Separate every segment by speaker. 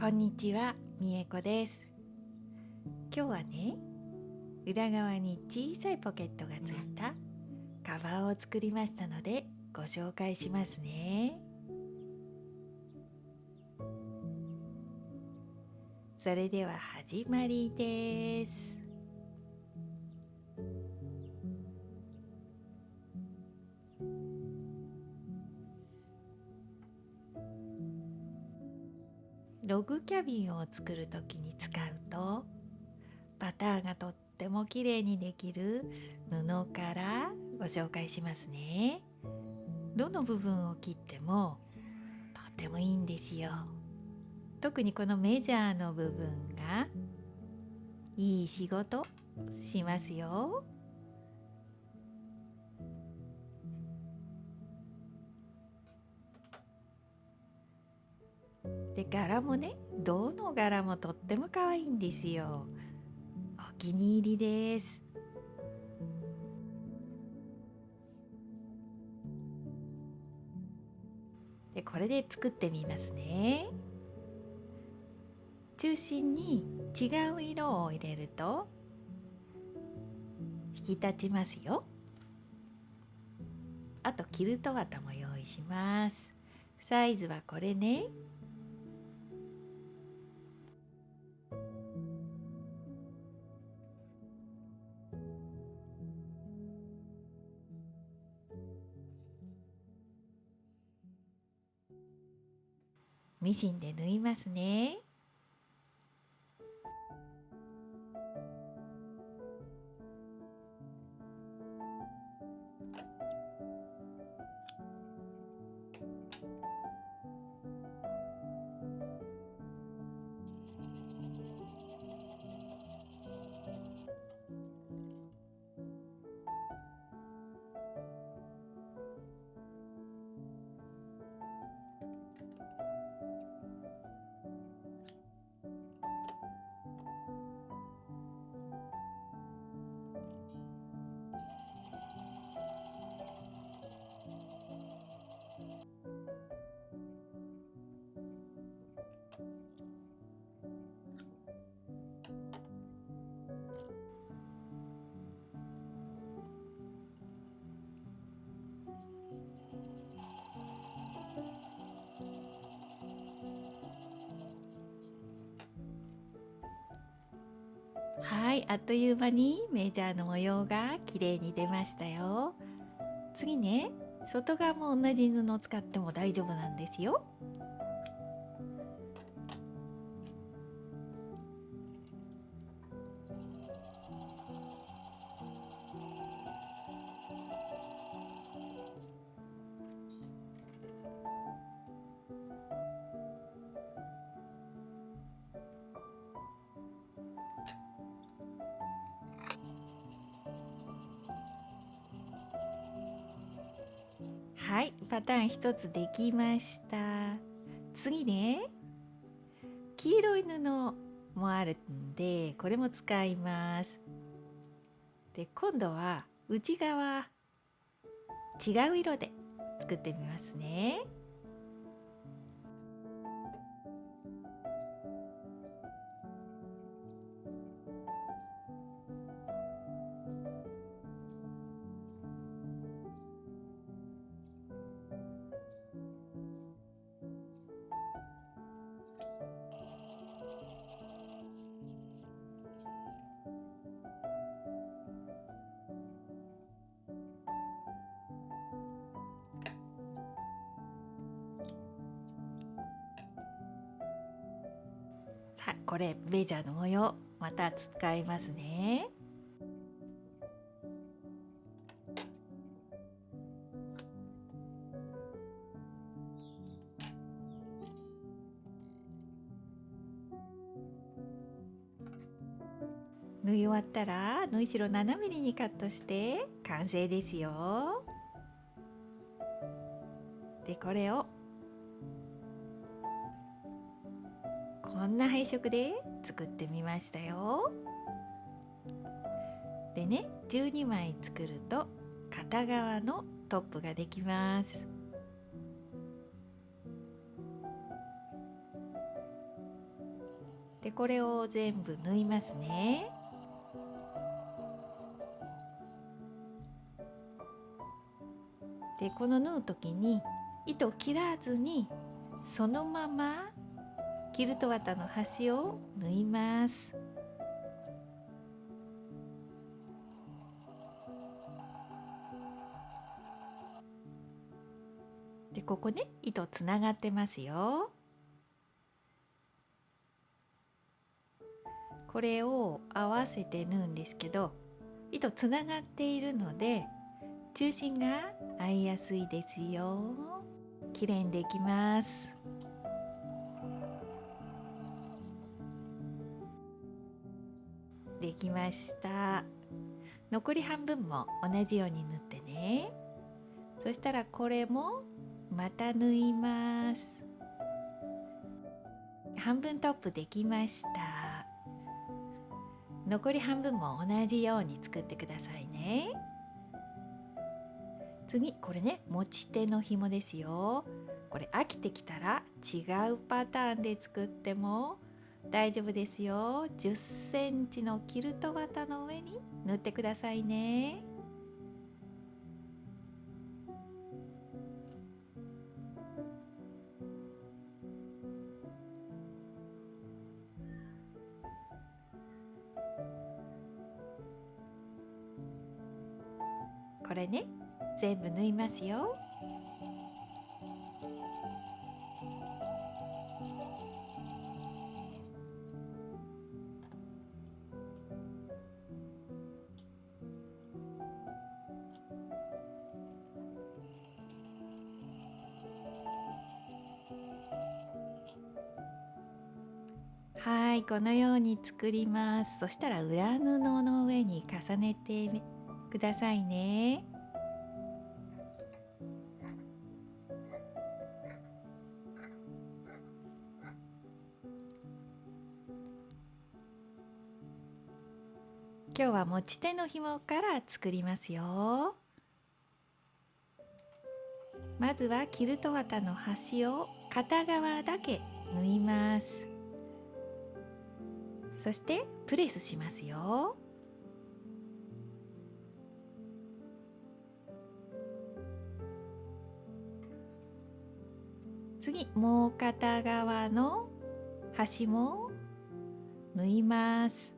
Speaker 1: こんにちは、みえこです。今日はね、裏側に小さいポケットがついたカバンを作りましたのでご紹介しますね。それでは始まりです。ログキャビンを作るときに使うとパターンがとっても綺麗にできる布からご紹介しますね。どの部分を切ってもとてもいいんですよ。特にこのメジャーの部分がいい仕事しますよ。で、柄もね、どの柄もとっても可愛いんですよ。お気に入りです。で、これで作ってみますね。中心に違う色を入れると引き立ちますよ。あとキルト綿も用意します。サイズはこれね。ミシンで縫いますね。はい、あっという間にメジャーの模様が綺麗に出ましたよ。次ね、外側も同じ布を使っても大丈夫なんですよ。はい、パターン一つできました。次ね、黄色い布もあるんで、これも使います。で、今度は内側違う色で作ってみますね。さあ、これベジャーの模様また使いますね。縫い終わったら縫い代7ミリにカットして完成ですよ。で、これをこんな配色で作ってみましたよ。でね、12枚作ると片側のトップができます。でこれを全部縫いますね。でこの縫う時に糸を切らずにそのままキルト綿の端を縫います。でここね、糸つながってますよ。これを合わせて縫うんですけど、糸つながっているので中心が合いやすいですよ。綺麗にできます。できました。残り半分も同じように縫ってね。そしたらこれもまた縫います。半分トップできました。残り半分も同じように作ってくださいね。次これね、持ち手の紐ですよ。これ飽きてきたら違うパターンで作っても大丈夫ですよ。10センチのキルト綿の上に縫ってくださいね。これね、全部縫いますよ。はい、このように作ります。そしたら裏布の上に重ねてくださいね。今日は持ち手の紐から作りますよ。まずはキルト綿の端を片側だけ縫います。そしてプレスしますよ。次もう片側の端も縫います。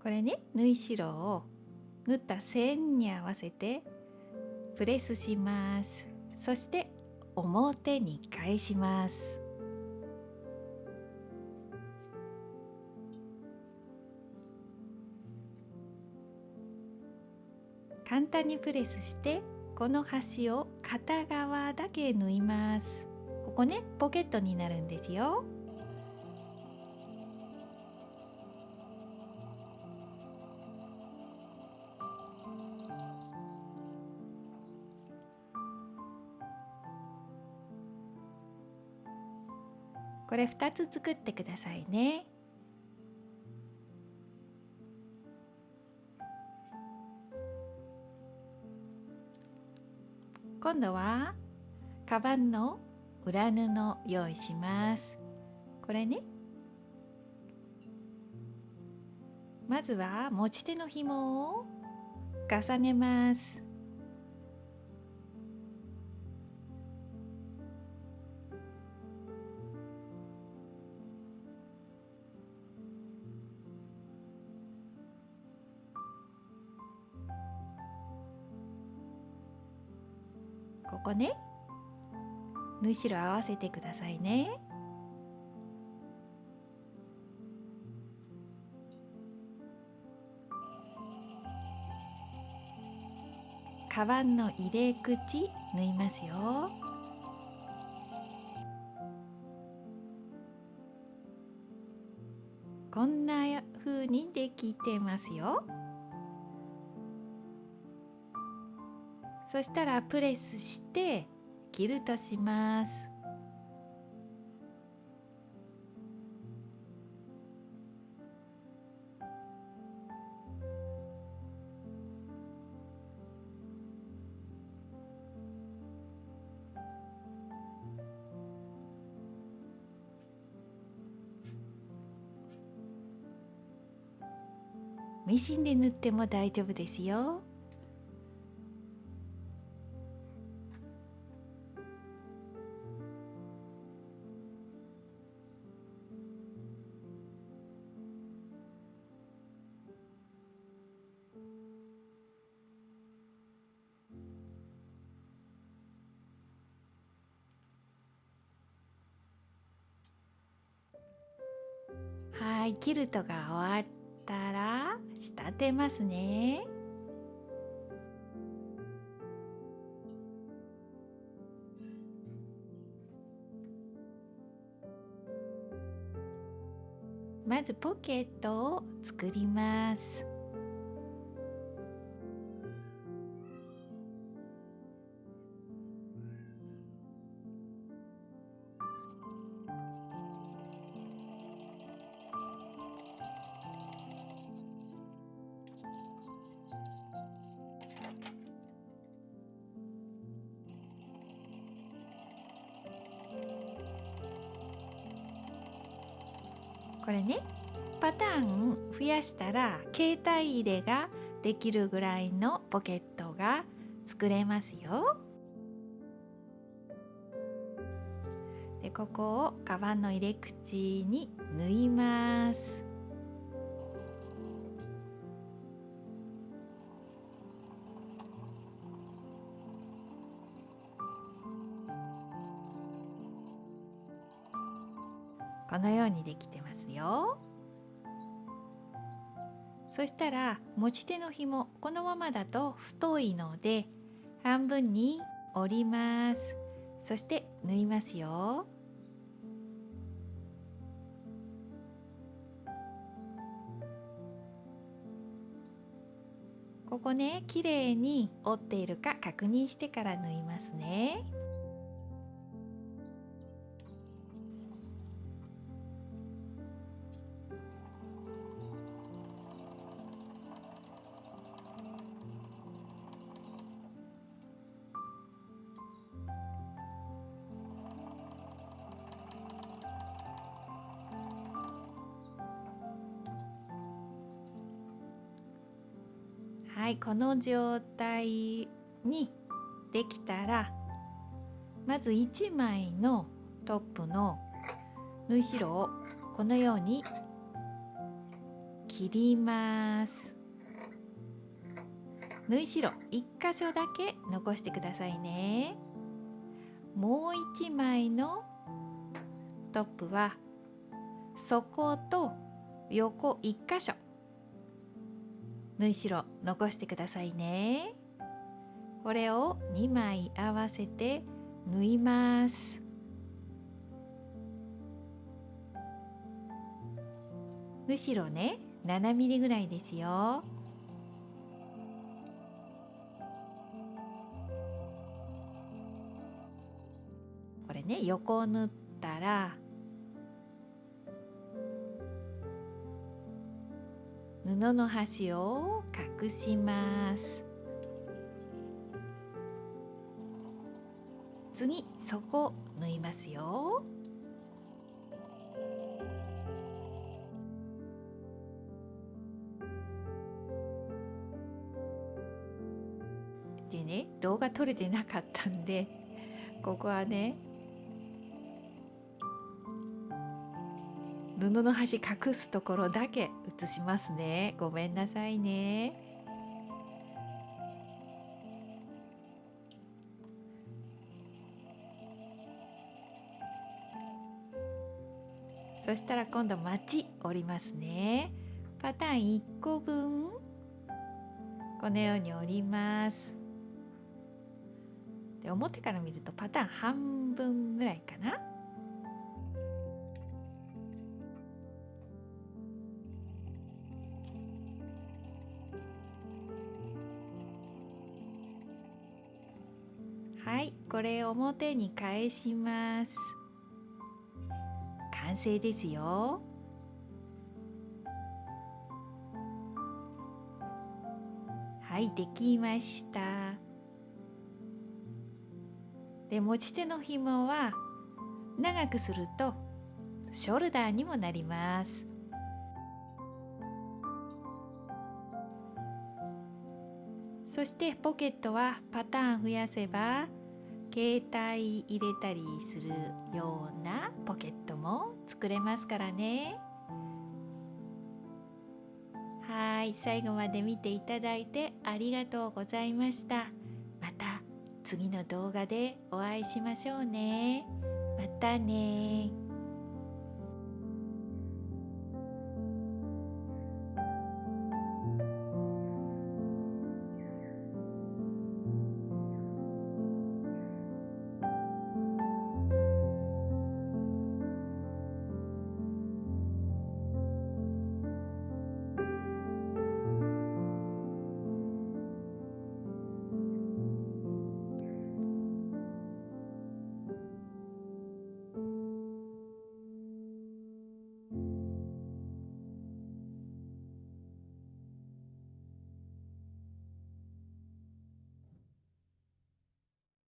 Speaker 1: これね、縫い代を縫った線に合わせてプレスします。そして表に返します。簡単にプレスしてこの端を片側だけ縫います。ここね、ポケットになるんですよ。これ2つ作ってくださいね。今度はカバンの裏布用意します。これね、まずは持ち手の紐を重ねます。ここね、縫い代合わせてくださいね。カバンの入れ口縫いますよ。こんな風にできてますよ。そしたらプレスしてキルトします。ミシンで縫っても大丈夫ですよ。はい、キルトが終わったら仕立てますね。まずポケットを作ります。これね、パターン増やしたら携帯入れができるぐらいのポケットが作れますよ。で、ここをカバンの入れ口に縫います。このようにできてますよ。そしたら持ち手の紐、このままだと太いので半分に折ります。そして縫いますよ。ここね、綺麗に折っているか確認してから縫いますね。はい、この状態にできたら、まず1枚のトップの縫い代をこのように切ります。縫い代1箇所だけ残してくださいね。もう1枚のトップは底と横1箇所縫い代残してくださいね。これを2枚合わせて縫います。縫い代ね、7ミリぐらいですよ。これね、横を縫ったら布の端を隠します。次、底縫いますよ。でね、動画撮れてなかったんで、ここはね、布の端隠すところだけ写しますね。ごめんなさいね。そしたら今度まち折りますね。パターン1個分このように折ります。で、表から見るとパターン半分ぐらいかな。はい、これ表に返します。完成ですよ。はい、できました。で、持ち手の紐は長くするとショルダーにもなります。そしてポケットはパターン増やせば携帯入れたりするようなポケットも作れますからね。はい、最後まで見ていただいてありがとうございました。また次の動画でお会いしましょうね。またね。